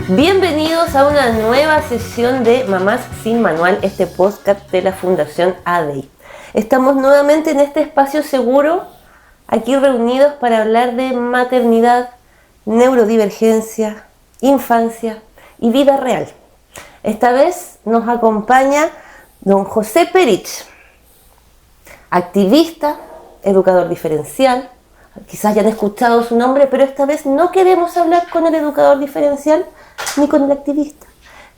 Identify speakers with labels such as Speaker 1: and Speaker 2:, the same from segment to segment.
Speaker 1: Bienvenidos a una nueva sesión de Mamás Sin Manual, este podcast de la Fundación ADEI. Estamos nuevamente en este espacio seguro, aquí reunidos para hablar de maternidad, neurodivergencia, infancia y vida real. Esta vez nos acompaña don José Perich, activista, educador diferencial. Quizás ya han escuchado su nombre, pero esta vez no queremos hablar con el educador diferencial ni con el activista.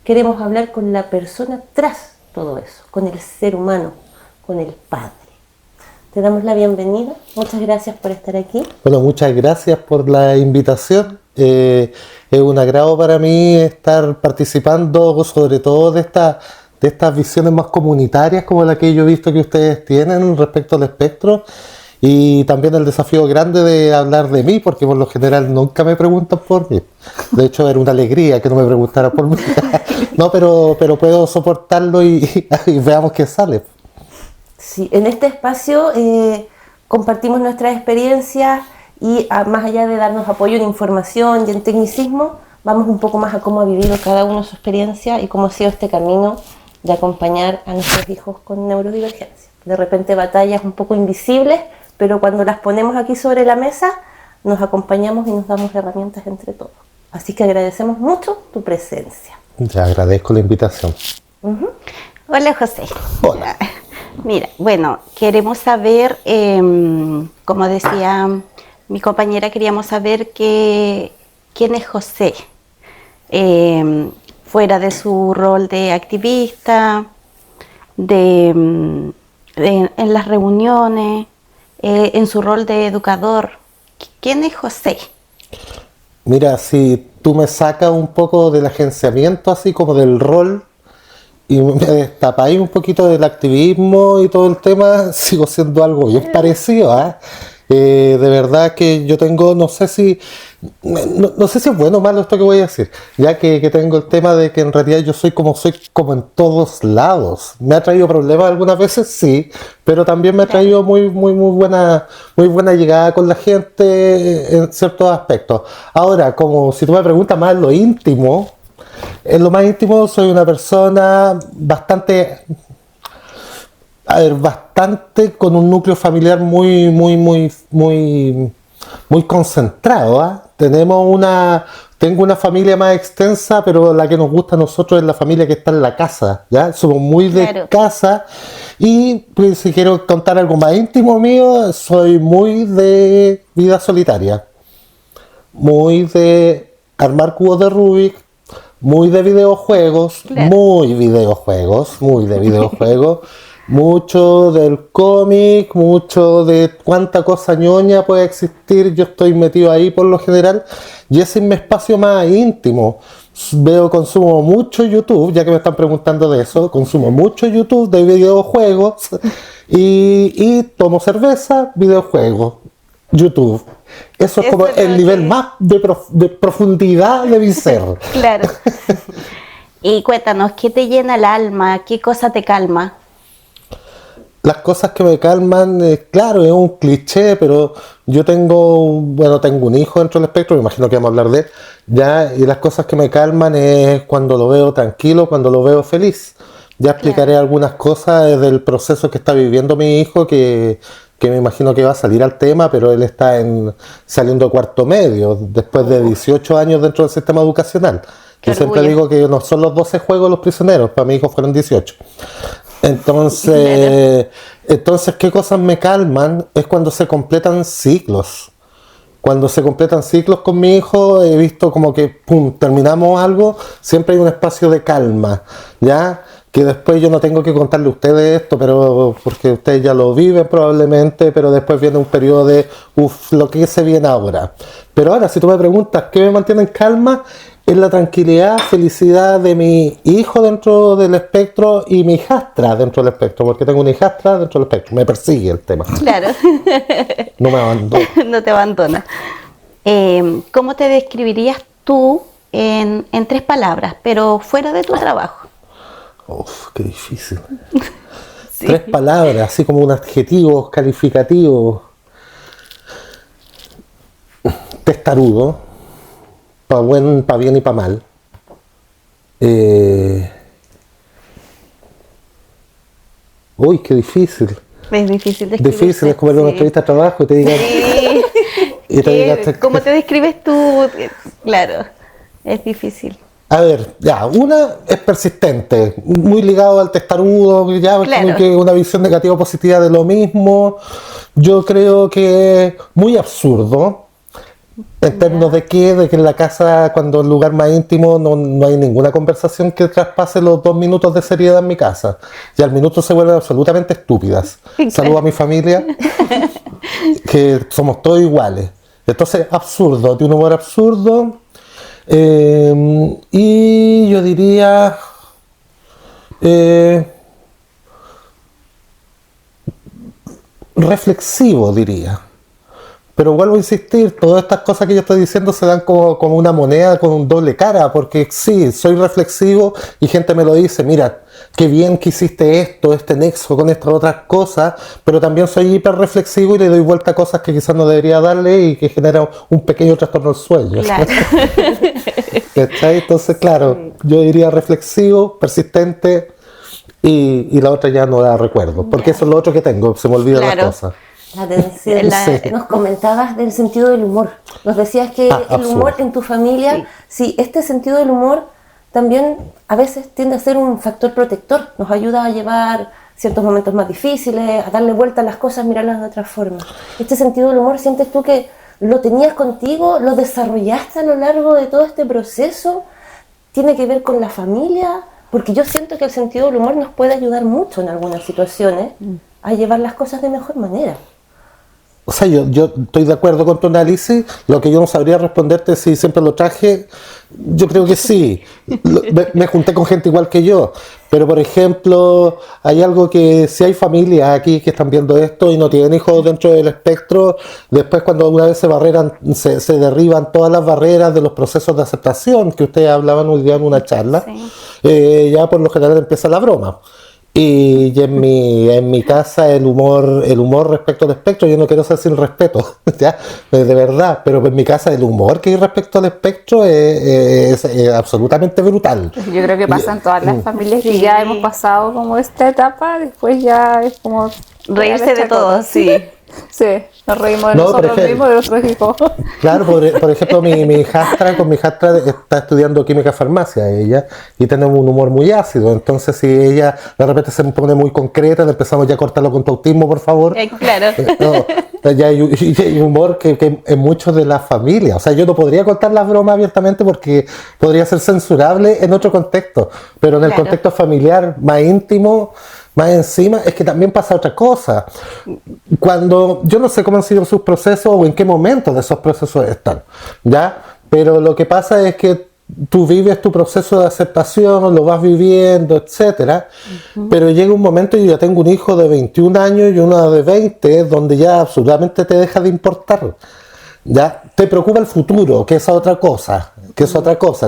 Speaker 1: Queremos hablar con la persona tras todo eso, con el ser humano, con el padre. Te damos la bienvenida. Muchas gracias por estar aquí.
Speaker 2: Bueno, muchas gracias por la invitación. Es un agrado para mí estar participando, sobre todo de estas visiones más comunitarias como la que yo he visto que ustedes tienen respecto al espectro. Y también el desafío grande de hablar de mí, porque por lo general nunca me preguntan por mí. De hecho, era una alegría que no me preguntaran por mí. No, pero puedo soportarlo y veamos qué sale.
Speaker 1: Sí, en este espacio compartimos nuestras experiencias y más allá de darnos apoyo en información y en tecnicismo, vamos un poco más a cómo ha vivido cada uno su experiencia y cómo ha sido este camino de acompañar a nuestros hijos con neurodivergencia. De repente batallas un poco invisibles, pero cuando las ponemos aquí sobre la mesa, nos acompañamos y nos damos herramientas entre todos. Así que agradecemos mucho tu presencia.
Speaker 2: Te agradezco la invitación.
Speaker 3: Hola, José.
Speaker 2: Hola.
Speaker 3: Mira, bueno, queremos saber, como decía mi compañera, queríamos saber quién es José, fuera de su rol de activista, en las reuniones, en su rol de educador. ¿Quién es José?
Speaker 2: Mira, si tú me sacas un poco del agenciamiento, así como del rol, y me destapáis un poquito del activismo y todo el tema, sigo siendo algo bien parecido, ¿eh? De verdad que yo tengo, no sé si es bueno o malo esto que voy a decir, ya que tengo el tema de que en realidad yo soy como en todos lados. Me ha traído problemas algunas veces, sí, pero también me ha traído muy buena llegada con la gente en ciertos aspectos. Ahora, como si tú me preguntas más en lo íntimo, soy una persona bastante con un núcleo familiar muy concentrado, ¿eh? Tengo una familia más extensa, pero la que nos gusta a nosotros es la familia que está en la casa, ¿ya? Somos muy de casa. Y pues, si quiero contar algo más íntimo mío, soy muy de vida solitaria, muy de armar cubos de Rubik, muy de videojuegos, muy de videojuegos. Mucho del cómic, mucho de cuánta cosa ñoña puede existir, yo estoy metido ahí por lo general, y ese es mi espacio más íntimo. Consumo mucho YouTube, ya que me están preguntando de eso, consumo mucho YouTube de videojuegos, y tomo cerveza, videojuegos, YouTube. Eso es como el nivel más de profundidad de mi ser.
Speaker 3: Claro. Y cuéntanos, ¿qué te llena el alma? ¿Qué cosa te calma?
Speaker 2: Las cosas que me calman, claro, es un cliché, pero yo tengo un hijo dentro del espectro, me imagino que vamos a hablar de él, ya, y las cosas que me calman es cuando lo veo tranquilo, cuando lo veo feliz. Ya explicaré algunas cosas del proceso que está viviendo mi hijo, que me imagino que va a salir al tema, pero él está saliendo de cuarto medio, después de 18 años dentro del sistema educacional. Yo siempre digo que no son los 12 juegos los prisioneros, para mi hijo fueron 18. Entonces, ¿qué cosas me calman? Es cuando se completan ciclos. Cuando se completan ciclos con mi hijo, he visto como que, terminamos algo, siempre hay un espacio de calma, ¿ya? Que después yo no tengo que contarle a ustedes esto, pero porque ustedes ya lo viven probablemente, pero después viene un periodo de, lo que se viene ahora. Pero ahora, si tú me preguntas, ¿qué me mantiene en calma? Es la tranquilidad, felicidad de mi hijo dentro del espectro y mi hijastra dentro del espectro, porque tengo una hijastra dentro del espectro, me persigue el tema.
Speaker 3: Claro.
Speaker 2: No me abandona.
Speaker 3: No te abandona. ¿Cómo te describirías tú en 3 palabras, pero fuera de tu trabajo?
Speaker 2: Qué difícil. Sí. 3 palabras, así como un adjetivo calificativo. Testarudo, pa' bien y pa' mal. Uy, qué difícil.
Speaker 3: Es difícil
Speaker 2: Difícil, es como en una entrevista de trabajo y te digan...
Speaker 3: Sí.
Speaker 2: Y te digan
Speaker 3: ¿Cómo te describes tú? Claro, es difícil.
Speaker 2: a ver, ya, una es persistente, muy ligado al testarudo, ya
Speaker 3: Claro.
Speaker 2: como que una visión negativa o positiva de lo mismo. Yo creo que muy absurdo, en términos de que en la casa, cuando el lugar más íntimo, no hay ninguna conversación que traspase los 2 minutos de seriedad en mi casa. Y al minuto se vuelven absolutamente estúpidas.
Speaker 3: Claro.
Speaker 2: Saludo a mi familia, que somos todos iguales. Entonces, absurdo, de un humor absurdo. Y yo diría reflexivo, diría. Pero vuelvo a insistir, todas estas cosas que yo estoy diciendo se dan como una moneda con un doble cara, porque sí, soy reflexivo y gente me lo dice, mira, qué bien que hiciste esto, este nexo con estas otras cosas, pero también soy hiper reflexivo y le doy vuelta a cosas que quizás no debería darle y que generan un pequeño trastorno del sueño.
Speaker 3: Claro.
Speaker 2: ¿Cachai? Entonces, claro, yo diría reflexivo, persistente y la otra ya no la recuerdo, porque eso es lo otro que tengo, se me olvidan las
Speaker 3: Claro.
Speaker 2: cosas.
Speaker 1: La atención.
Speaker 2: Sí.
Speaker 1: Nos comentabas del sentido del humor. Nos decías que el humor
Speaker 2: absurdo.
Speaker 1: en tu familia, sí, este sentido del humor también a veces tiende a ser un factor protector. Nos ayuda a llevar ciertos momentos más difíciles, a darle vuelta a las cosas, mirarlas de otra forma. Este sentido del humor, ¿sientes tú que lo tenías contigo, lo desarrollaste a lo largo de todo este proceso? ¿Tiene que ver con la familia? Porque yo siento que el sentido del humor nos puede ayudar mucho en algunas situaciones a llevar las cosas de mejor manera.
Speaker 2: O sea, yo estoy de acuerdo con tu análisis. Lo que yo no sabría responderte si siempre lo traje, yo creo que sí. Me junté con gente igual que yo. Pero, por ejemplo, hay algo que si hay familias aquí que están viendo esto y no tienen hijos dentro del espectro, después cuando una vez se derriban todas las barreras de los procesos de aceptación que ustedes hablaban hoy día en una charla, ya por lo general empieza la broma. Y en mi casa el humor respecto al espectro, yo no quiero ser sin respeto, ¿ya? De verdad, pero en mi casa el humor que hay respecto al especto es absolutamente brutal.
Speaker 4: Yo creo que pasa en todas las familias que ya hemos pasado como esta etapa, después ya es como...
Speaker 3: Reírse de todo, sí.
Speaker 4: Sí, nos reímos de
Speaker 2: No,
Speaker 4: nosotros
Speaker 2: pero es que-
Speaker 4: mismos, de nuestros hijos.
Speaker 2: Claro, por ejemplo, mi hijastra, con mi hijastra está estudiando química farmacia ella, y tenemos un humor muy ácido, entonces si ella de repente se pone muy concreta, le empezamos ya a cortarlo con tu autismo, por favor.
Speaker 3: Claro.
Speaker 2: No, ya hay humor que en muchos de las familias, o sea, yo no podría contar las bromas abiertamente porque podría ser censurable en otro contexto, pero en el
Speaker 3: Claro.
Speaker 2: contexto familiar más íntimo, más encima, es que también pasa otra cosa. Cuando, yo no sé cómo han sido sus procesos o en qué momento de esos procesos están, ¿ya? Pero lo que pasa es que tú vives tu proceso de aceptación, lo vas viviendo, etcétera, pero llega un momento, yo ya tengo un hijo de 21 años y una de 20, donde ya absolutamente te deja de importar. Ya te preocupa el futuro, que es otra cosa,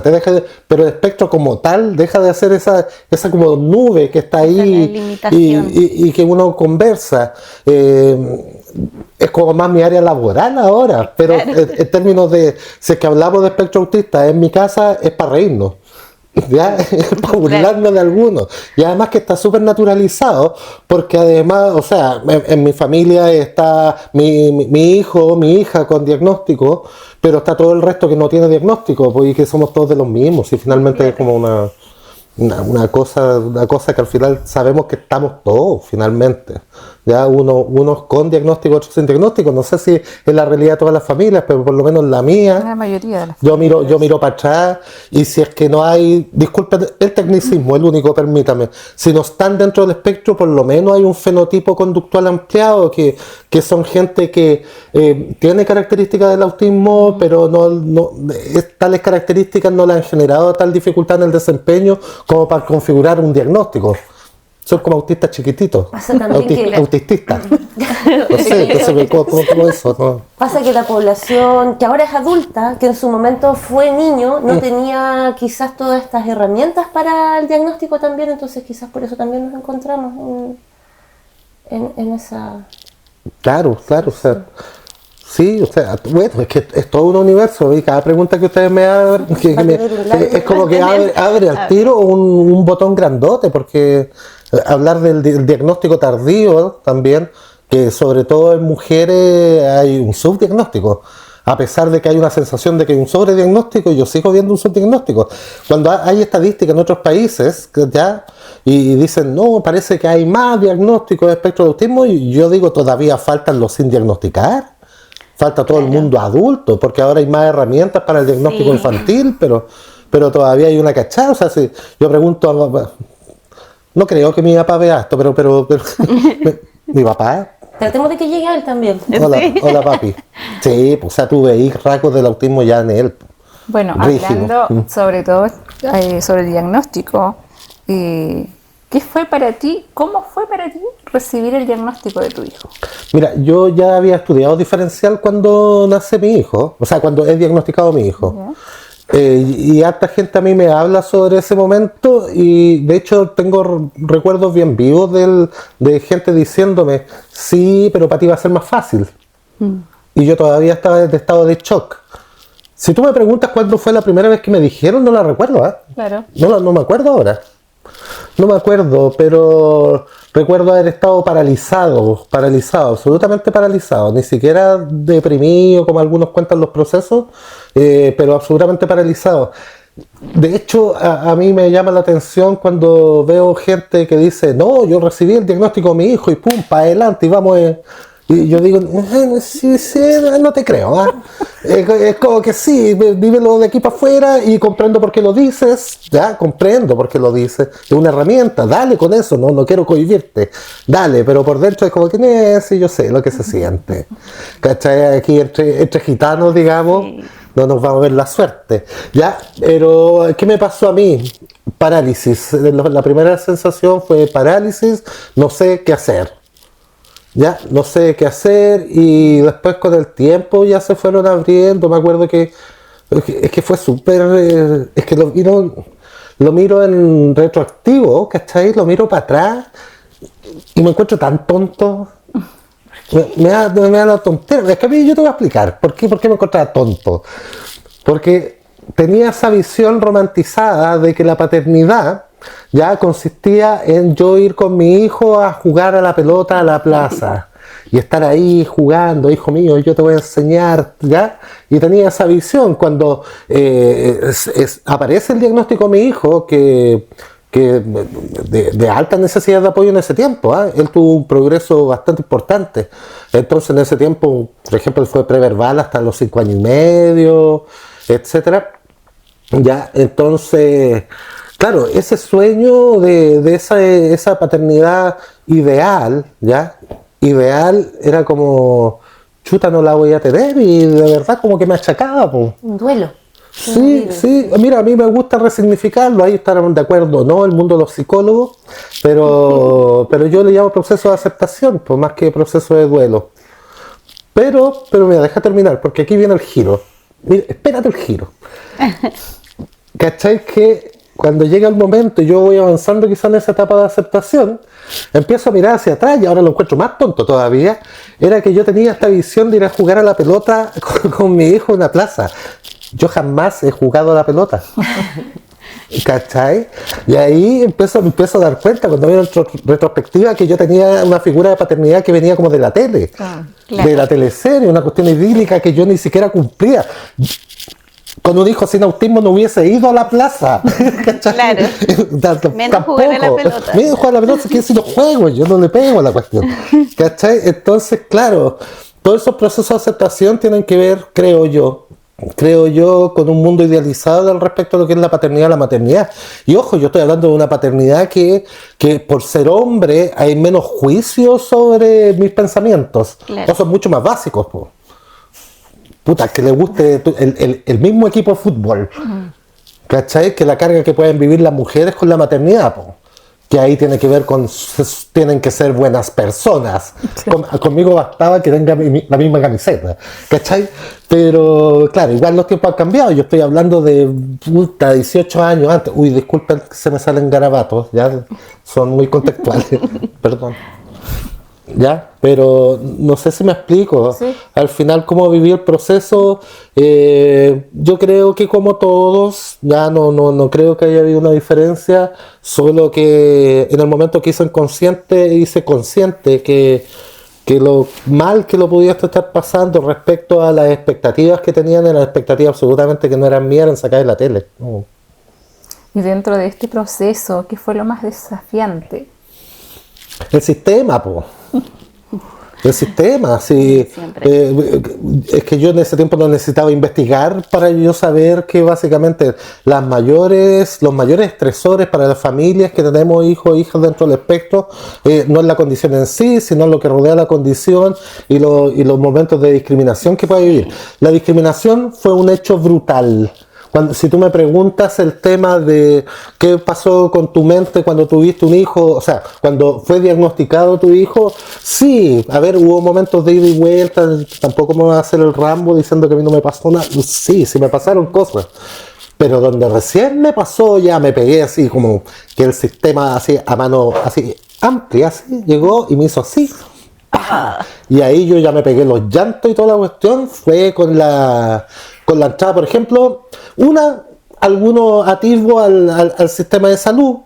Speaker 2: te deja pero el espectro como tal deja de ser esa como nube que está ahí
Speaker 3: limitación.
Speaker 2: y que uno conversa. Es como más mi área laboral ahora, pero en términos de, si es que hablamos de espectro autista en mi casa, es para reírnos. Ya, es para burlarnos de algunos. Y además que está súper naturalizado, porque además, o sea, en mi familia está mi hijo, mi hija con diagnóstico, pero está todo el resto que no tiene diagnóstico, pues, y que somos todos de los mismos, y finalmente es como una cosa que al final sabemos que estamos todos, finalmente. Ya unos con diagnóstico, otros sin diagnóstico. No sé si es la realidad de todas las familias, pero por lo menos la mía.
Speaker 4: La mayoría de las
Speaker 2: Yo miro para atrás y si es que no hay, disculpen el tecnicismo, el único, permítame, si no están dentro del espectro, por lo menos hay un fenotipo conductual ampliado que son gente que tiene características del autismo, pero tales características no le han generado tal dificultad en el desempeño como para configurar un diagnóstico. Son como autistas chiquititos,
Speaker 1: Pasa también que-
Speaker 2: autistas. No sé, entonces, ¿cómo eso? No.
Speaker 1: Pasa que la población que ahora es adulta, que en su momento fue niño, no tenía quizás todas estas herramientas para el diagnóstico también, entonces quizás por eso también nos encontramos en esa...
Speaker 2: Claro, o sea, Sí, o sea, bueno, es que es todo un universo y cada pregunta que ustedes me abren, es como que abre al tiro un botón grandote, porque hablar del diagnóstico tardío también, que sobre todo en mujeres hay un subdiagnóstico. A pesar de que hay una sensación de que hay un sobrediagnóstico, yo sigo viendo un subdiagnóstico. Cuando hay estadísticas en otros países, ya, y dicen, no, parece que hay más diagnósticos de espectro de autismo, y yo digo, todavía faltan los sin diagnosticar. Falta todo el mundo adulto, porque ahora hay más herramientas para el diagnóstico infantil, pero todavía hay una cachada. O sea, si yo pregunto, no creo que mi papá vea esto, pero mi papá.
Speaker 1: Tratemos de que llegue a él también.
Speaker 2: Hola papi. Sí, pues, o sea, tú veis rasgos del autismo ya en él.
Speaker 4: Bueno,
Speaker 2: Rígido.
Speaker 4: hablando sobre todo sobre el diagnóstico, ¿qué fue para ti, cómo fue para ti recibir el diagnóstico de tu hijo?
Speaker 2: Mira, yo ya había estudiado diferencial cuando nace mi hijo, o sea, cuando es diagnosticado mi hijo.
Speaker 4: ¿Ya?
Speaker 2: Y harta gente a mí me habla sobre ese momento, y de hecho tengo recuerdos bien vivos de gente diciéndome, sí, pero para ti va a ser más fácil. Y yo todavía estaba en estado de shock. Si tú me preguntas cuándo fue la primera vez que me dijeron, no la recuerdo, ¿eh?
Speaker 4: Claro.
Speaker 2: No me acuerdo ahora. No me acuerdo, pero recuerdo haber estado paralizado, absolutamente paralizado, ni siquiera deprimido como algunos cuentan los procesos, pero absolutamente paralizado. De hecho, a mí me llama la atención cuando veo gente que dice, no, yo recibí el diagnóstico de mi hijo y pum, para adelante y vamos... Y yo digo, sí, no te creo. Es como que sí, vívelo de aquí para afuera y comprendo por qué lo dices. Ya, comprendo por qué lo dices. Es una herramienta, dale con eso, no quiero cohibirte. Dale, pero por dentro es como que, sí, yo sé lo que se siente. ¿Cachai? Aquí entre gitanos, digamos, no nos vamos a ver la suerte. Ya, pero ¿qué me pasó a mí? Parálisis. La primera sensación fue parálisis, no sé qué hacer. Ya, no sé qué hacer, y después con el tiempo ya se fueron abriendo. Me acuerdo que es que fue súper, es que lo miro en retroactivo, ¿cachai? Lo miro para atrás y me encuentro tan tonto. Me da la tontera. Es que a mí yo te voy a explicar por qué me encontraba tonto. Porque tenía esa visión romantizada de que la paternidad ya consistía en yo ir con mi hijo a jugar a la pelota a la plaza y estar ahí jugando, hijo mío, yo te voy a enseñar, ¿ya? Y tenía esa visión cuando aparece el diagnóstico de mi hijo que de alta necesidad de apoyo en ese tiempo, ¿eh? Él tuvo un progreso bastante importante. Entonces en ese tiempo, por ejemplo, él fue preverbal hasta los 5 años y medio, etcétera. Ya, entonces... Claro, ese sueño de esa paternidad ideal, ¿ya? Ideal era como, chuta, no la voy a tener, y de verdad como que me achacaba, po.
Speaker 1: Un duelo.
Speaker 2: Sí, mira, a mí me gusta resignificarlo, ahí estarán de acuerdo, ¿no? El mundo de los psicólogos, pero yo le llamo proceso de aceptación, pues más que proceso de duelo. Pero mira, deja terminar, porque aquí viene el giro. Mira, espérate el giro. ¿Cachai? Que cuando llega el momento y yo voy avanzando quizás en esa etapa de aceptación, empiezo a mirar hacia atrás, y ahora lo encuentro más tonto todavía, era que yo tenía esta visión de ir a jugar a la pelota con mi hijo en la plaza. Yo jamás he jugado a la pelota. ¿Cachai? Y ahí me empiezo a dar cuenta, cuando veo en retrospectiva, que yo tenía una figura de paternidad que venía como de la tele, de la teleserie, una cuestión idílica que yo ni siquiera cumplía. Con un hijo sin autismo no hubiese ido a la plaza. ¿Cachai?
Speaker 3: Claro. Menos jugar a la pelota.
Speaker 2: Menos jugar a la pelota, que si lo juego, yo no le pego a la cuestión. ¿Cachai? Entonces, claro, todos esos procesos de aceptación tienen que ver, creo yo, con un mundo idealizado al respecto de lo que es la paternidad y la maternidad. Y ojo, yo estoy hablando de una paternidad que por ser hombre hay menos juicio sobre mis pensamientos.
Speaker 3: Claro.
Speaker 2: O son mucho más básicos, po. Puta, que le guste el mismo equipo de fútbol. ¿Cachai? Que la carga que pueden vivir las mujeres con la maternidad, po. Que ahí tiene que ver con, tienen que ser buenas personas. Conmigo bastaba que tenga la misma camiseta, ¿cachai? Pero claro, igual los tiempos han cambiado. Yo estoy hablando de 18 años antes. Uy, disculpen que se me salen garabatos, ya son muy contextuales. Perdón. ¿ya? Pero no sé si me explico.
Speaker 4: Sí.
Speaker 2: Al final, cómo viví el proceso, yo creo que como todos, ya no creo que haya habido una diferencia, solo que en el momento que hice consciente que lo mal que lo podía estar pasando respecto a las expectativas que tenían, eran expectativas absolutamente que no eran mías, eran sacadas de la tele. No.
Speaker 4: Y dentro de este proceso, ¿qué fue lo más desafiante?
Speaker 2: El sistema, po. El sistema, sí. Es que yo en ese tiempo no necesitaba investigar para yo saber que básicamente los mayores estresores para las familias que tenemos hijos e hijas dentro del espectro no es la condición en sí, sino lo que rodea la condición y los momentos de discriminación que puede vivir. La discriminación fue un hecho brutal. Si tú me preguntas el tema de qué pasó con tu mente cuando tuviste un hijo, o sea, cuando fue diagnosticado tu hijo, sí, a ver, hubo momentos de ida y vuelta, tampoco me voy a hacer el Rambo diciendo que a mí no me pasó nada, sí me pasaron cosas, pero donde recién me pasó ya me pegué así como que el sistema así a mano así amplia, así, llegó y me hizo así. Y ahí yo ya me pegué los llantos y toda la cuestión, fue con la entrada, por ejemplo, algunos atisbos al sistema de salud,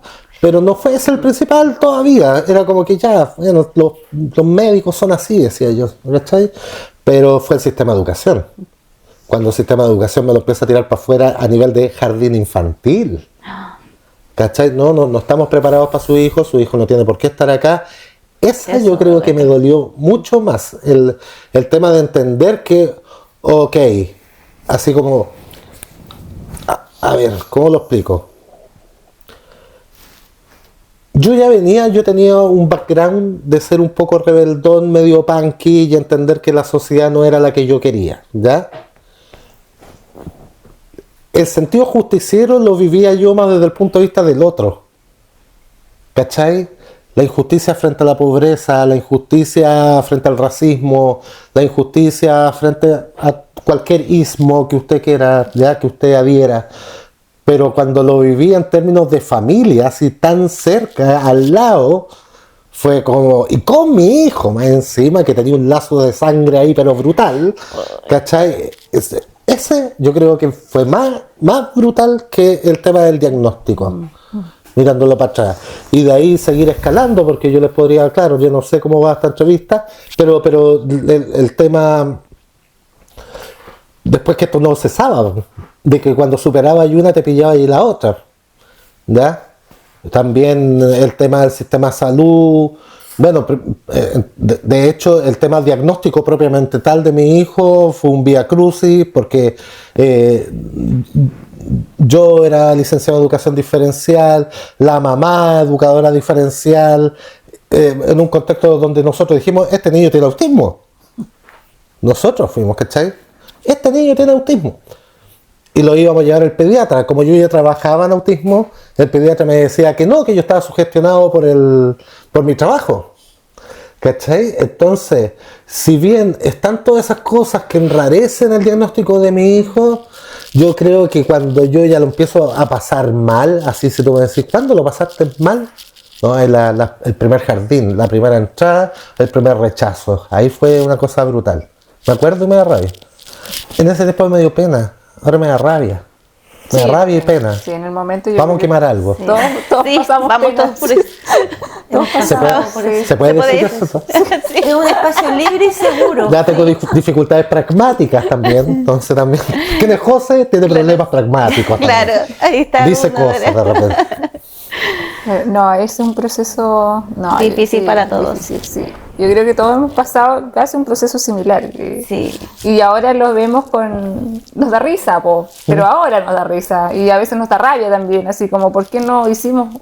Speaker 2: pero no fue ese el principal todavía, era como que ya, bueno, los médicos son así, decía yo, ¿cachai? Pero fue el sistema de educación, cuando el sistema de educación me lo empieza a tirar para afuera a nivel de jardín infantil, ¿cachai? No estamos preparados para su hijo no tiene por qué estar acá. Esa yo creo que me dolió mucho más, el tema de entender que, ok, así como, a ver, ¿cómo lo explico? Yo tenía un background de ser un poco rebeldón, medio punky y entender que la sociedad no era la que yo quería, ¿ya? El sentido justiciero lo vivía yo más desde el punto de vista del otro, ¿cachai? La injusticia frente a la pobreza, la injusticia frente al racismo, la injusticia frente a cualquier ismo que usted quiera, ya que usted adhiera. Pero cuando lo viví en términos de familia, así tan cerca, al lado, fue como, y con mi hijo más encima, que tenía un lazo de sangre ahí, pero brutal, ¿cachai? Ese yo creo que fue más brutal que el tema del diagnóstico. Mirándolo para atrás, y de ahí seguir escalando, porque yo les podría, claro, yo no sé cómo va esta entrevista, pero el tema, después que esto no cesaba, de que cuando superaba y una te pillaba y la otra, ¿ya? También el tema del sistema de salud, bueno, de hecho el tema diagnóstico propiamente tal de mi hijo fue un vía crucis, porque yo era licenciado en educación diferencial, la mamá educadora diferencial, en un contexto donde nosotros dijimos, este niño tiene autismo. Nosotros fuimos, ¿cachai? Este niño tiene autismo. Y lo íbamos a llevar al pediatra. Como yo ya trabajaba en autismo, el pediatra me decía que no, que yo estaba sugestionado por mi trabajo. ¿Cachai? Entonces, si bien están todas esas cosas que enrarecen el diagnóstico de mi hijo, yo creo que cuando yo ya lo empiezo a pasar mal, así se tú me decís, ¿cuándo lo pasaste mal? No, el primer jardín, la primera entrada, el primer rechazo. Ahí fue una cosa brutal. Me acuerdo y me da rabia. En ese tiempo me dio pena, ahora me da rabia. Me da rabia y pena.
Speaker 4: Sí, en el momento yo
Speaker 2: vamos a quemar algo.
Speaker 4: Sí. Todos
Speaker 3: Sí,
Speaker 4: pasamos
Speaker 3: vamos
Speaker 4: pena.
Speaker 3: todos por eso.
Speaker 4: Todos pasamos por eso.
Speaker 2: ¿Se puede decir
Speaker 3: decir.
Speaker 2: eso?
Speaker 1: Es un espacio libre y seguro.
Speaker 2: Ya tengo dificultades pragmáticas también, entonces también. ¿Quién es José? Tiene problemas pragmáticos. También.
Speaker 3: Claro, ahí está.
Speaker 2: Dice
Speaker 3: uno,
Speaker 2: cosas de repente.
Speaker 4: No, es un proceso
Speaker 3: Difícil para todos.
Speaker 4: Difícil, sí. Yo creo que todos hemos pasado casi un proceso similar.
Speaker 3: Sí.
Speaker 4: Y ahora lo vemos nos da risa, pero ahora nos da risa. Y a veces nos da rabia también, así como, ¿por qué no hicimos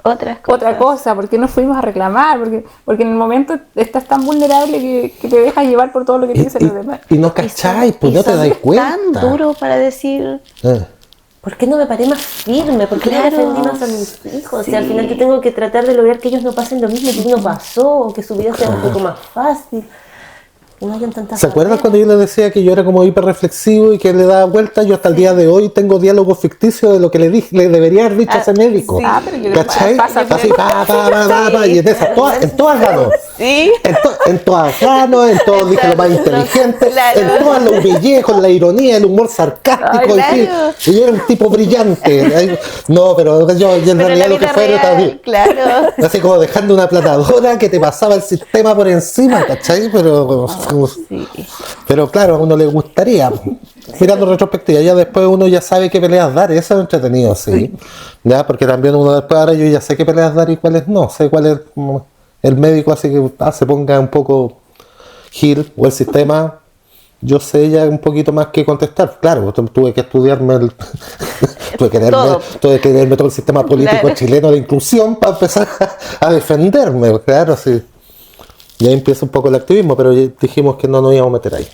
Speaker 4: otra cosa? ¿Por qué no fuimos a reclamar? Porque en el momento estás tan vulnerable que te dejas llevar por todo lo que te dicen los demás.
Speaker 2: Y no cacháis, pues no te dais cuenta.
Speaker 3: Tan duro para decir.
Speaker 1: ¿Por qué no me paré más firme? ¿Por qué no defendí más a mis hijos?
Speaker 3: Sí.
Speaker 1: Y al final yo tengo que tratar de lograr que ellos no pasen lo mismo que uno pasó, o que su vida sea un poco más fácil. Que no hayan tantas
Speaker 2: ¿Se acuerdan
Speaker 1: barreras.
Speaker 2: cuando yo les decía que yo era como hiperreflexivo y que le daba vuelta? Yo hasta el día de hoy tengo diálogos ficticios de lo que le dije, le debería haber dicho a ese médico.
Speaker 1: sí.
Speaker 4: Pero yo creo que
Speaker 2: ¿Cachai?
Speaker 4: pasa
Speaker 2: Así, y en esas, en todas ganó.
Speaker 3: Sí.
Speaker 2: En todas ganó, en todas dije lo más inteligente,
Speaker 3: Claro.
Speaker 2: en todas lo humillé con la ironía, el humor sarcástico,
Speaker 3: Ay,
Speaker 2: y,
Speaker 3: claro.
Speaker 2: y yo era un tipo brillante. No, pero yo en
Speaker 3: Pero
Speaker 2: realidad
Speaker 3: la
Speaker 2: lo que
Speaker 3: vida
Speaker 2: fue era
Speaker 3: real, claro.
Speaker 2: así como dejando una platadora que te pasaba el sistema por encima, ¿cachai? Pero claro, a uno le gustaría. Mirando retrospectiva, ya después uno ya sabe qué peleas dar, y eso es entretenido, sí. Ya, porque también uno después, ahora yo ya sé qué peleas dar y cuáles no, sé cuál es el médico, así que se ponga un poco gil, o el sistema, yo sé ya un poquito más que contestar. Claro, tuve que estudiarme tuve que leerme todo el sistema político
Speaker 3: Claro.
Speaker 2: chileno de inclusión para empezar a defenderme, claro, sí. Y ahí empieza un poco el activismo, pero ya dijimos que no nos íbamos a meter ahí.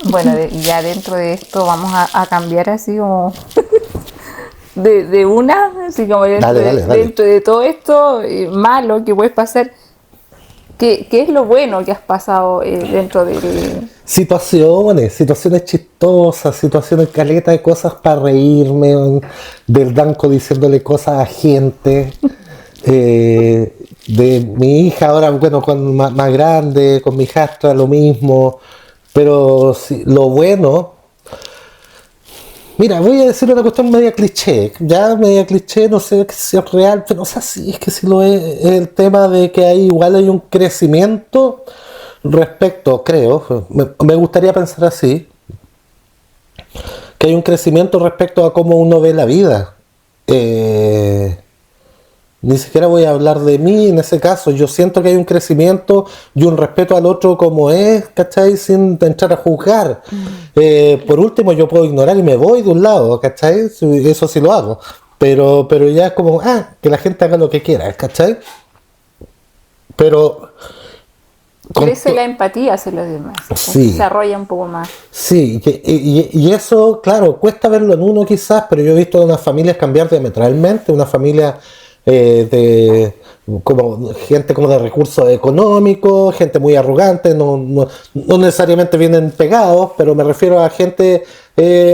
Speaker 4: Bueno, ya dentro de esto vamos a cambiar así como de una, así como dentro,
Speaker 2: Dale.
Speaker 4: dentro de todo esto malo que puedes pasar, ¿qué es lo bueno que has pasado dentro del...
Speaker 2: Situaciones chistosas, situaciones caleta de cosas para reírme, del Danco diciéndole cosas a gente, de mi hija ahora, bueno, con más grande, con mi hijastra lo mismo, pero sí, lo bueno, mira, voy a decir una cuestión media cliché, no sé si es real, pero no sé si es que si lo es el tema de que igual hay un crecimiento respecto, creo, me gustaría pensar así, que hay un crecimiento respecto a cómo uno ve la vida. Ni siquiera voy a hablar de mí en ese caso, yo siento que hay un crecimiento y un respeto al otro como es, ¿cachai? Sin entrar a juzgar. Por último, yo puedo ignorar y me voy de un lado, ¿cachai? Eso sí lo hago. Pero ya es como, que la gente haga lo que quiera, ¿cachai? Pero...
Speaker 4: crece la empatía hacia los demás, se
Speaker 2: Sí.
Speaker 4: desarrolla un poco más.
Speaker 2: Sí, y eso, claro, cuesta verlo en uno quizás, pero yo he visto a unas familias cambiar diametralmente, una familia como gente como de recursos económicos, gente muy arrogante, no necesariamente vienen pegados, pero me refiero a gente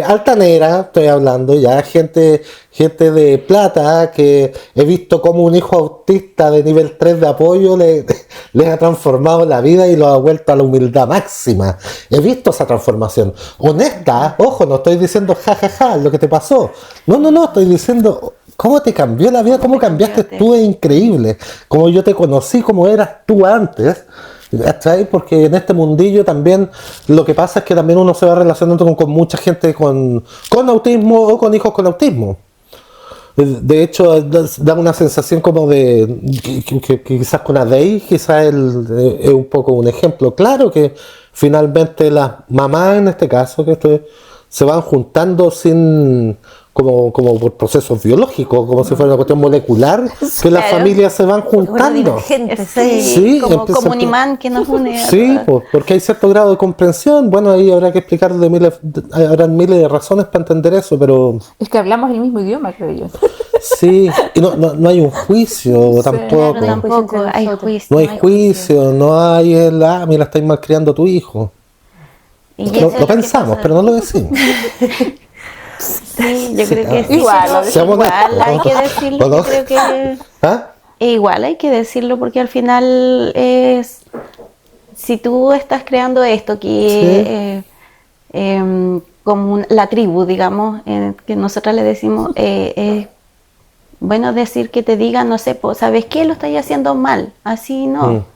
Speaker 2: altanera, estoy hablando ya, gente de plata, que he visto como un hijo autista de nivel 3 de apoyo les ha transformado la vida y lo ha vuelto a la humildad máxima. He visto esa transformación. Honesta, ojo, no estoy diciendo jajaja, lo que te pasó. No, estoy diciendo... ¿Cómo te cambió la vida? ¿Cómo cambiaste tú? Es increíble. Como yo te conocí, como eras tú antes. ¿Cachai? Porque en este mundillo también lo que pasa es que también uno se va relacionando con mucha gente con autismo o con hijos con autismo. De hecho, da una sensación como de que quizás con Adey, quizás es un poco un ejemplo claro, que finalmente las mamás en este caso se van juntando sin... Como por procesos biológicos, como si fuera una cuestión molecular, que las
Speaker 3: Claro.
Speaker 2: familias se van juntando.
Speaker 1: Gente,
Speaker 2: Sí,
Speaker 3: como un imán que nos une.
Speaker 2: Sí, pues, porque hay cierto grado de comprensión. Bueno, ahí habrá que explicar habrán miles de razones para entender eso, pero
Speaker 4: Es que hablamos el mismo idioma, creo yo.
Speaker 2: sí, y no hay un juicio tampoco.
Speaker 3: Claro, tampoco hay juicio.
Speaker 2: No hay juicio, no hay mira, estáis malcriando a tu hijo.
Speaker 3: Y eso es
Speaker 2: Lo
Speaker 3: que
Speaker 2: pensamos,
Speaker 3: pasa.
Speaker 2: pero no lo decimos.
Speaker 3: Sí, yo creo que sí.
Speaker 4: Igual,
Speaker 3: pero
Speaker 2: seamos
Speaker 3: igual
Speaker 2: honestos,
Speaker 3: hay
Speaker 2: ¿no?
Speaker 3: que decirlo.
Speaker 2: ¿O no?
Speaker 3: Yo creo que
Speaker 2: ¿Ah?
Speaker 3: igual hay que decirlo porque al final es, si tú estás creando esto que como la tribu, digamos, que nosotros le decimos, es bueno decir que te digan, no sé, pues, ¿sabes qué? Lo estáis haciendo mal, así no.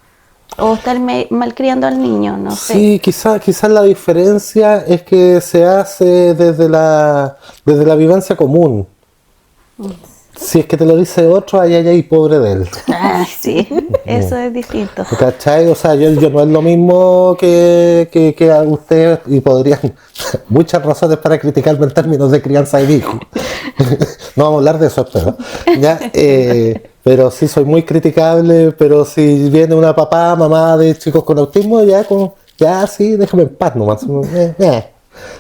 Speaker 3: O estar mal criando al niño, no sé.
Speaker 2: Sí, quizás la diferencia es que se hace desde la vivencia común. Si es que te lo dice otro, ay, pobre de él.
Speaker 3: Ah, sí, eso es distinto.
Speaker 2: ¿Cachai? O sea, yo no es lo mismo que a ustedes, y podrían muchas razones para criticarme en términos de crianza de hijo. No vamos a hablar de eso, espero. ¿Ya? Pero sí soy muy criticable, pero si viene una mamá de chicos con autismo, ya sí, déjame en paz nomás.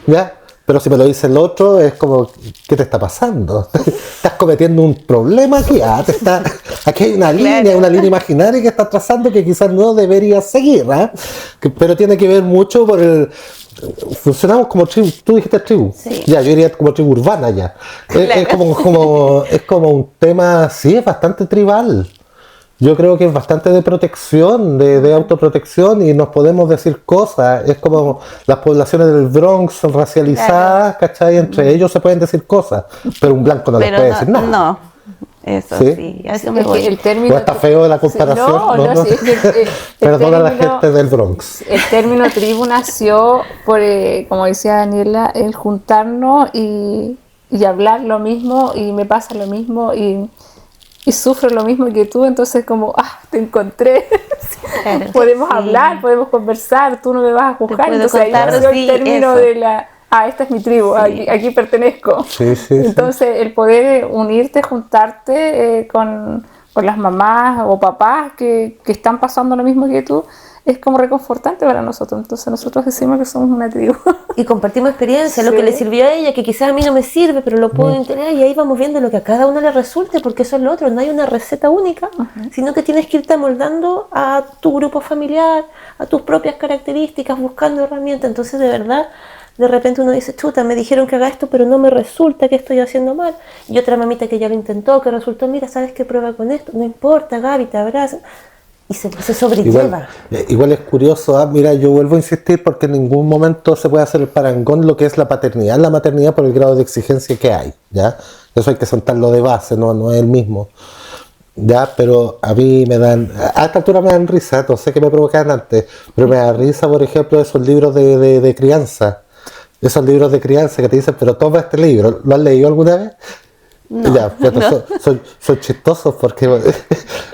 Speaker 2: ¿Ya? Pero si me lo dice el otro, es como, ¿qué te está pasando? Estás cometiendo un problema aquí. Aquí hay una línea imaginaria que estás trazando que quizás no deberías seguir, pero tiene que ver mucho por el... Funcionamos como tribu, tú dijiste tribu, ya, yo diría como tribu urbana ya. Es como un tema, sí, es bastante tribal. Yo creo que es bastante de protección, de autoprotección, y nos podemos decir cosas. Es como las poblaciones del Bronx son racializadas, ¿cachai? Entre ellos se pueden decir cosas, pero un blanco no les puede decir nada.
Speaker 3: No, eso sí, eso me voy.
Speaker 4: El término,
Speaker 2: o está feo la comparación.
Speaker 4: No. Sí,
Speaker 2: perdona a la gente del Bronx.
Speaker 4: El término tribu nació por, como decía Daniela, el juntarnos y hablar lo mismo, y me pasa lo mismo, y sufro lo mismo que tú, entonces como, te encontré, claro, podemos hablar, podemos conversar, tú no me vas a juzgar, entonces ahí nació el término de la, esta es mi tribu, aquí pertenezco. Entonces el poder unirte, juntarte con las mamás o papás que están pasando lo mismo que tú, es como reconfortante para nosotros. Entonces nosotros decimos que somos una tribu.
Speaker 1: Y compartimos experiencia, lo que le sirvió a ella, que quizás a mí no me sirve, pero lo puedo integrar, y ahí vamos viendo lo que a cada uno le resulte, porque eso es lo otro, no hay una receta única, sino que tienes que irte amoldando a tu grupo familiar, a tus propias características, buscando herramientas. Entonces, de verdad, de repente uno dice, chuta, me dijeron que haga esto, pero no me resulta, que estoy haciendo mal. Y otra mamita que ya lo intentó, que resultó, mira, ¿sabes qué? Prueba con esto, no importa, Gaby, te abraza. Y se sobrelleva.
Speaker 2: Igual es curioso, mira, yo vuelvo a insistir porque en ningún momento se puede hacer el parangón lo que es la paternidad, la maternidad, por el grado de exigencia que hay, ¿ya? Eso hay que sentarlo de base, no es el mismo, ¿ya? Pero a mí me dan, a esta altura me dan risa, no sé qué me provocaban antes, pero me da risa, por ejemplo, esos libros de crianza, esos libros de crianza que te dicen, pero toma este libro, ¿lo has leído alguna vez? No, ya, no. Son chistosos porque,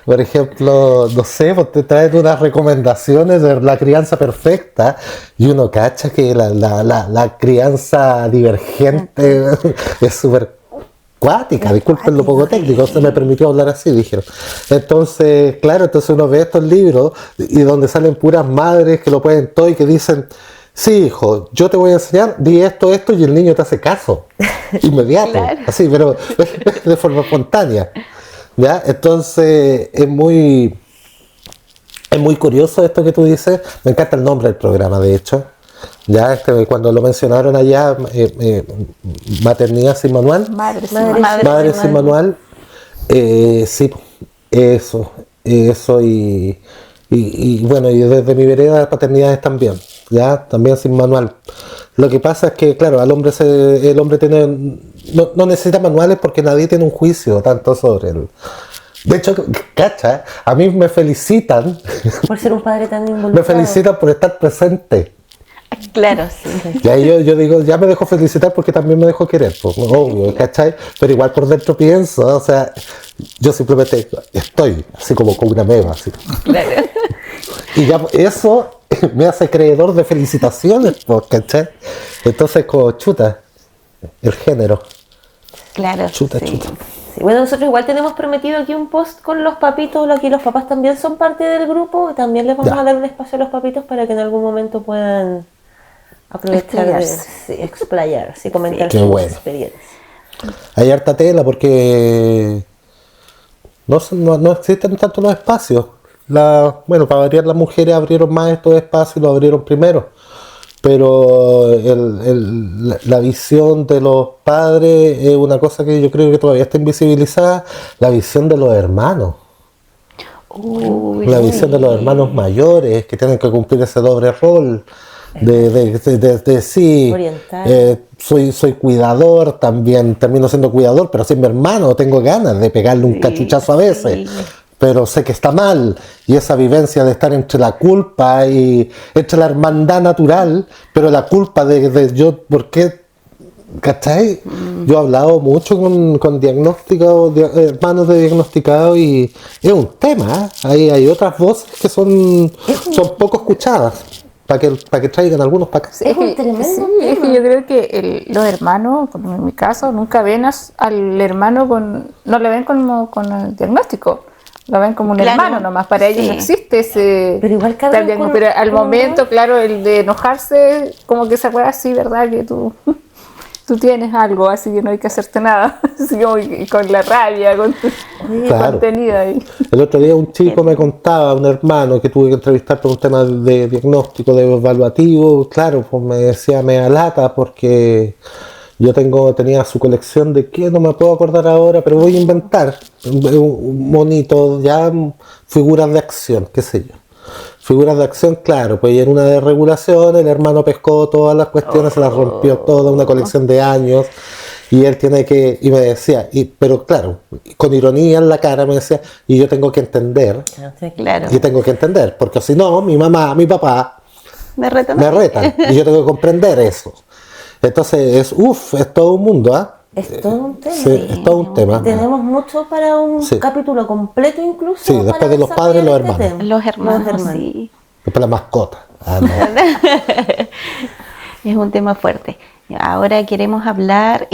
Speaker 2: por ejemplo, no sé, pues te traen unas recomendaciones de la crianza perfecta y uno cacha que la crianza divergente es súper cuática, disculpen lo poco técnico, se me permitió hablar así, dijeron. Entonces, claro, uno ve estos libros y donde salen puras madres que lo pueden todo y que dicen, sí, hijo, yo te voy a enseñar, di esto, y el niño te hace caso, inmediato, así, pero de forma espontánea, ¿ya? Entonces, es muy curioso esto que tú dices, me encanta el nombre del programa, de hecho, ya cuando lo mencionaron allá, maternidad sin manual, madre sin manual, sí, eso, y bueno, y desde mi vereda de paternidades también, ya, también sin manual. Lo que pasa es que, claro, el hombre no necesita manuales porque nadie tiene un juicio tanto sobre él. De hecho, cacha, a mí me felicitan
Speaker 1: por ser un padre tan involucrado.
Speaker 2: Me felicitan por estar presente.
Speaker 3: Claro, sí.
Speaker 2: Y ahí yo digo, ya me dejo felicitar porque también me dejo querer, pues, obvio, ¿cachai? Pero igual por dentro pienso, o sea, yo simplemente estoy así como con una meba, así. Claro. Y ya eso me hace creedor de felicitaciones, pues, ¿cachai? Entonces, como chuta, el género.
Speaker 3: Claro.
Speaker 2: Chuta.
Speaker 1: Sí, bueno, nosotros igual tenemos prometido aquí un post con los papitos, aquí los papás también son parte del grupo, y también les vamos a dar un espacio a los papitos para que en algún momento puedan aprovechar de explayarse y comentar sus experiencias.
Speaker 2: Hay harta tela porque no existen tanto los espacios. Bueno, para variar, las mujeres abrieron más estos espacios y lo abrieron primero. Pero la visión de los padres es una cosa que yo creo que todavía está invisibilizada, la visión de los hermanos. La visión de los hermanos mayores que tienen que cumplir ese doble rol de sí, soy cuidador, también termino siendo cuidador, pero soy mi hermano, tengo ganas de pegarle un cachuchazo a veces. Pero sé que está mal, y esa vivencia de estar entre la culpa y entre la hermandad natural, pero la culpa de yo, ¿por qué? ¿Cachai? Yo he hablado mucho con diagnósticos, hermanos de diagnosticados, y es un tema, hay otras voces que son poco escuchadas, para que traigan algunos para acá.
Speaker 4: Es un tremendo tema. Es que yo creo que los hermanos, como en mi caso, nunca ven al hermano no le ven como con el diagnóstico. Lo ven como un hermano nomás, para ellos no existe ese...
Speaker 1: Pero igual
Speaker 4: pero al momento, claro, el de enojarse, como que se acuerda así, ¿verdad? Que tú tú tienes algo, así que no hay que hacerte nada, así como con la rabia, con tu contenido ahí.
Speaker 2: El otro día un chico me contaba, un hermano que tuve que entrevistar por un tema de diagnóstico, de evaluativo, claro, pues me decía, me alata porque yo tenía su colección de que no me puedo acordar ahora, pero voy a inventar un monito, ya figuras de acción, qué sé yo. Figuras de acción, claro, pues en una desregulación el hermano pescó todas las cuestiones, se las rompió toda, una colección de años, y él tiene que, y me decía, pero claro, con ironía en la cara me decía, y yo tengo que entender,
Speaker 3: claro.
Speaker 2: y tengo que entender, porque si no, mi mamá, mi papá me retan, y yo tengo que comprender eso. Entonces es todo un mundo, ¿ah?
Speaker 1: Es todo un tema.
Speaker 2: Sí, es todo un tema.
Speaker 1: Tenemos mucho para un capítulo completo incluso.
Speaker 2: Sí, después de los padres, los hermanos.
Speaker 3: Los hermanos, sí.
Speaker 2: Después la mascota. No.
Speaker 3: Es un tema fuerte. Ahora queremos hablar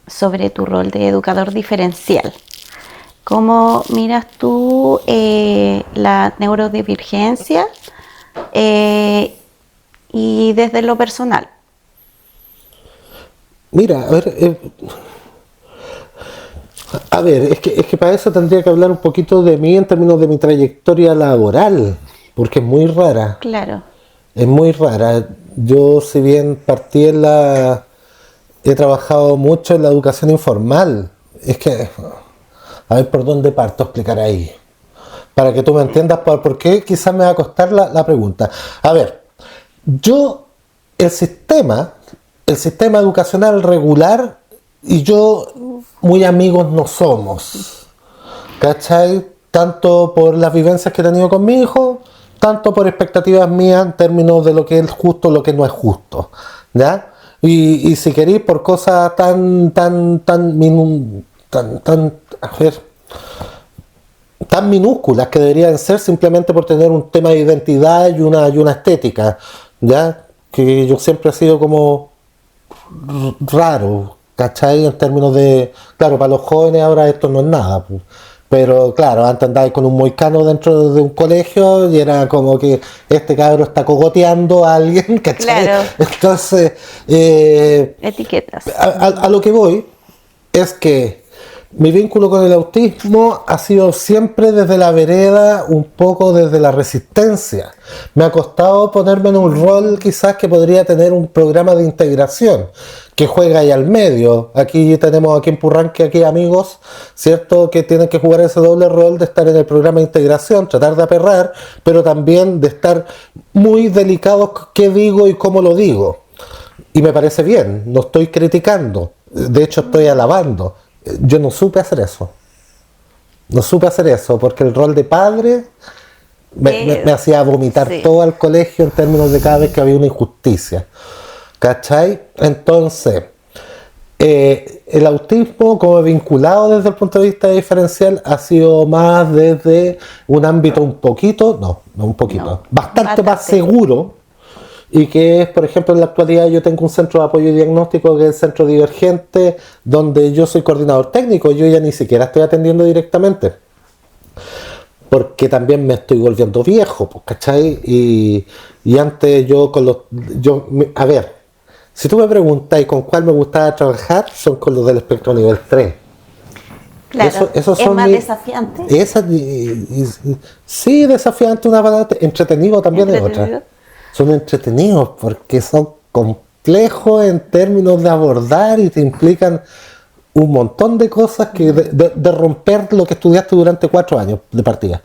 Speaker 3: sobre tu rol de educador diferencial. ¿Cómo miras tú la neurodivergencia y desde lo personal?
Speaker 2: Mira, a ver, es que para eso tendría que hablar un poquito de mí en términos de mi trayectoria laboral, porque es muy rara.
Speaker 3: Claro.
Speaker 2: Es muy rara. Yo, si bien he trabajado mucho en la educación informal. Es que, a ver por dónde parto a explicar ahí. Para que tú me entiendas por qué quizás me va a costar la pregunta. A ver, el sistema educacional regular y yo muy amigos no somos, ¿cachai? Tanto por las vivencias que he tenido con mi hijo, tanto por expectativas mías en términos de lo que es justo, lo que no es justo, ¿ya? Y si queréis por cosas tan minúsculas que deberían ser simplemente por tener un tema de identidad y una estética, ¿ya? Que yo siempre he sido como raro, ¿cachai? En términos de, claro, para los jóvenes ahora esto no es nada, pues. Pero claro, antes andabais con un moicano dentro de un colegio y era como que este cabro está cogoteando a alguien, ¿cachai?
Speaker 3: Claro.
Speaker 2: Entonces,
Speaker 3: etiquetas.
Speaker 2: A lo que voy es que mi vínculo con el autismo ha sido siempre desde la vereda, un poco desde la resistencia. Me ha costado ponerme en un rol quizás que podría tener un programa de integración que juega ahí al medio. Aquí tenemos aquí en Purranque aquí amigos, ¿cierto? Que tienen que jugar ese doble rol de estar en el programa de integración, tratar de aperrar, pero también de estar muy delicados qué digo y cómo lo digo. Y me parece bien, no estoy criticando, de hecho estoy alabando. Yo no supe hacer eso. No supe hacer eso porque el rol de padre me hacía vomitar todo al colegio en términos de cada vez que había una injusticia. ¿Cachai? Entonces, el autismo como vinculado desde el punto de vista diferencial ha sido más desde un ámbito bastante más seguro. Y que es, por ejemplo, en la actualidad yo tengo un centro de apoyo y diagnóstico que es el Centro Divergente, donde yo soy coordinador técnico, yo ya ni siquiera estoy atendiendo directamente. Porque también me estoy volviendo viejo, ¿cachai? Y antes a ver, si tú me preguntas con cuál me gustaba trabajar, son con los del espectro nivel 3.
Speaker 3: Claro,
Speaker 1: ¿Es más desafiante?
Speaker 2: Sí, desafiante una palabra, entretenido también es otra. Son entretenidos porque son complejos en términos de abordar y te implican un montón de cosas que de romper lo que estudiaste durante 4 años de partida,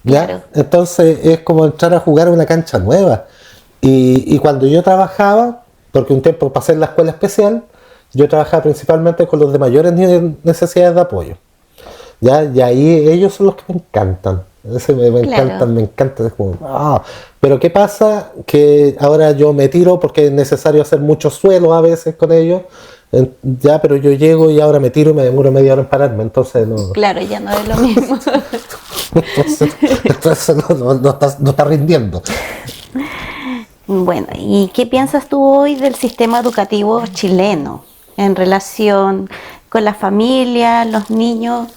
Speaker 2: ¿ya? Claro. Entonces es como entrar a jugar a una cancha nueva. Y cuando yo trabajaba, porque un tiempo pasé en la escuela especial, yo trabajaba principalmente con los de mayores necesidades de apoyo, ¿ya? Y ahí ellos son los que me encantan. Me encanta. Es como, Pero ¿qué pasa? Que ahora yo me tiro porque es necesario hacer mucho suelo a veces con ellos. Ya, pero yo llego y ahora me tiro y me demoro media hora en pararme. Entonces no.
Speaker 3: Claro, ya no es lo mismo.
Speaker 2: entonces no está rindiendo.
Speaker 3: Bueno, ¿y qué piensas tú hoy del sistema educativo chileno en relación con la familia, los niños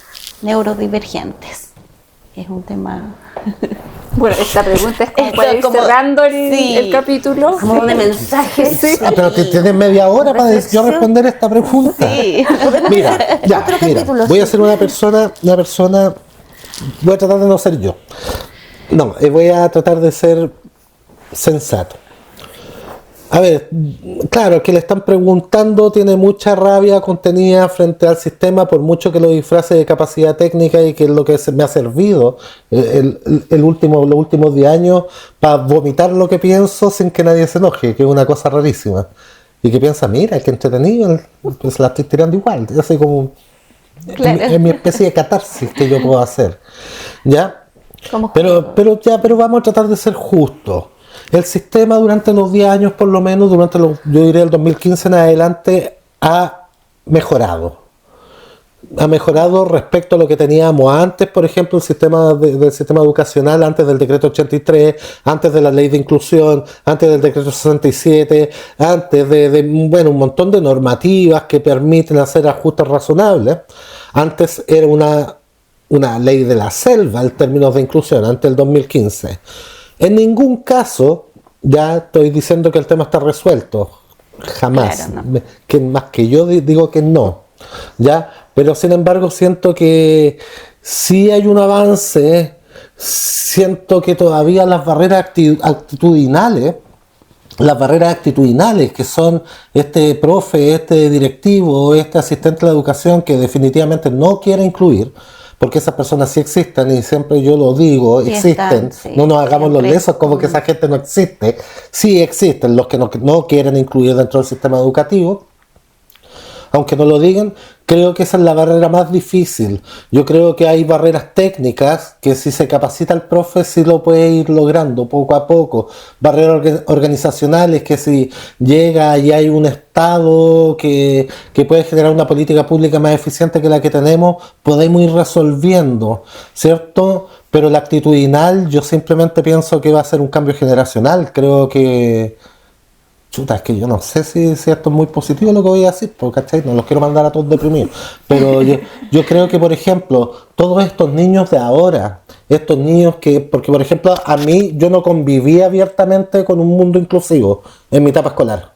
Speaker 3: neurodivergentes? es un tema...
Speaker 4: Bueno, esta pregunta es como para ir cerrando el capítulo.
Speaker 1: Como de mensajes.
Speaker 4: Sí.
Speaker 2: Pero que tienes media hora para yo responder esta pregunta.
Speaker 3: Sí.
Speaker 2: Mira, voy a ser una persona, voy a tratar de no ser yo. No, voy a tratar de ser sensato. A ver, claro, que le están preguntando tiene mucha rabia contenida frente al sistema, por mucho que lo disfrace de capacidad técnica, y que es lo que me ha servido los últimos 10 años para vomitar lo que pienso sin que nadie se enoje, que es una cosa rarísima. Y que piensa, mira, qué entretenido, pues la estoy tirando igual. Yo soy como...
Speaker 3: Claro.
Speaker 2: Es mi especie de catarsis que yo puedo hacer. ¿Ya?
Speaker 3: Como
Speaker 2: Pero vamos a tratar de ser justos. El sistema durante los 10 años, por lo menos, yo diría el 2015 en adelante, ha mejorado. Ha mejorado respecto a lo que teníamos antes, por ejemplo, el sistema del sistema educacional, antes del decreto 83, antes de la ley de inclusión, antes del decreto 67, antes de un montón de normativas que permiten hacer ajustes razonables. Antes era una ley de la selva en términos de inclusión, antes del 2015. En ningún caso, ya estoy diciendo que el tema está resuelto. Jamás.
Speaker 3: Claro, no.
Speaker 2: Más que yo digo que no. ¿Ya? Pero sin embargo siento que sí hay un avance. Siento que todavía las barreras actitudinales, que son este profe, este directivo, este asistente de la educación que definitivamente no quiere incluir, porque esas personas sí existen, y siempre yo lo digo,
Speaker 3: sí
Speaker 2: existen,
Speaker 3: están, sí,
Speaker 2: no nos hagamos los
Speaker 3: siempre.
Speaker 2: lesos como que esa gente no existe. Sí existen los que no quieren incluir dentro del sistema educativo, aunque no lo digan. Creo que esa es la barrera más difícil. Yo creo que hay barreras técnicas que si se capacita el profe sí lo puede ir logrando poco a poco. Barreras organizacionales que si llega y hay un Estado que puede generar una política pública más eficiente que la que tenemos, podemos ir resolviendo, ¿cierto? Pero la actitudinal yo simplemente pienso que va a ser un cambio generacional. Creo que... Chuta, es que yo no sé si esto es muy positivo lo que voy a decir, porque ¿cachai? No los quiero mandar a todos deprimidos, pero yo creo que, por ejemplo, todos estos niños de ahora, estos niños porque por ejemplo a mí, yo no conviví abiertamente con un mundo inclusivo en mi etapa escolar,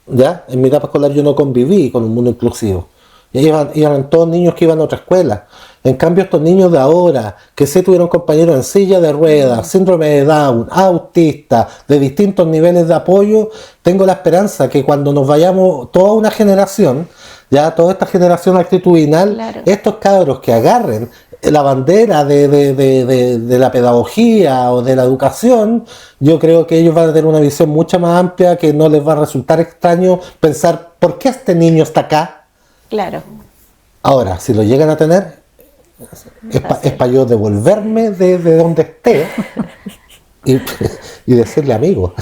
Speaker 2: ¿ya? En mi etapa escolar yo no conviví con un mundo inclusivo, iban todos niños que iban a otra escuela. En cambio, estos niños de ahora, que sí tuvieron compañeros en silla de ruedas, síndrome de Down, autistas, de distintos niveles de apoyo, tengo la esperanza que cuando nos vayamos toda una generación, ya toda esta generación actitudinal,
Speaker 3: claro,
Speaker 2: estos cabros que agarren la bandera de la pedagogía o de la educación, yo creo que ellos van a tener una visión mucho más amplia, que no les va a resultar extraño pensar, ¿por qué este niño está acá?
Speaker 3: Claro.
Speaker 2: Ahora, si lo llegan a tener, es para yo devolverme de donde esté y decirle amigo,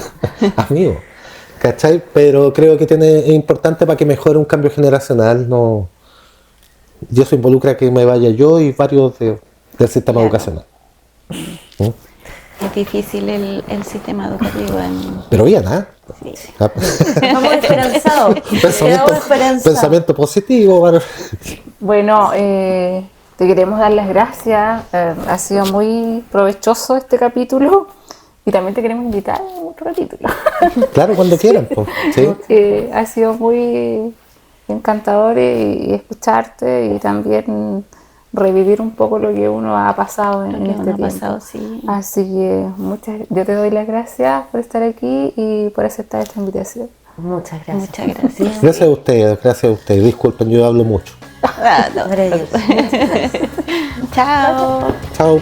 Speaker 2: ¿cachai? Pero creo que es importante para que mejore un cambio generacional. No, y eso involucra que me vaya yo y varios del sistema educacional. ¿Mm?
Speaker 3: Es difícil el sistema educativo
Speaker 2: Pero bien, ¿ah?
Speaker 3: Sí.
Speaker 1: Estamos esperanzados.
Speaker 2: Pensamiento positivo.
Speaker 4: Bueno, te queremos dar las gracias. Ha sido muy provechoso este capítulo, y también te queremos invitar a otro capítulo.
Speaker 2: Claro, cuando quieran. Pues. ¿Sí?
Speaker 4: Ha sido muy encantador y escucharte, y también revivir un poco lo que uno ha pasado en este tiempo.
Speaker 3: Sí.
Speaker 4: Así que yo te doy las gracias por estar aquí y por aceptar esta invitación.
Speaker 1: Muchas gracias.
Speaker 3: Muchas gracias.
Speaker 2: Gracias a ustedes. Disculpen, yo hablo mucho.
Speaker 3: Chao.
Speaker 2: Chao.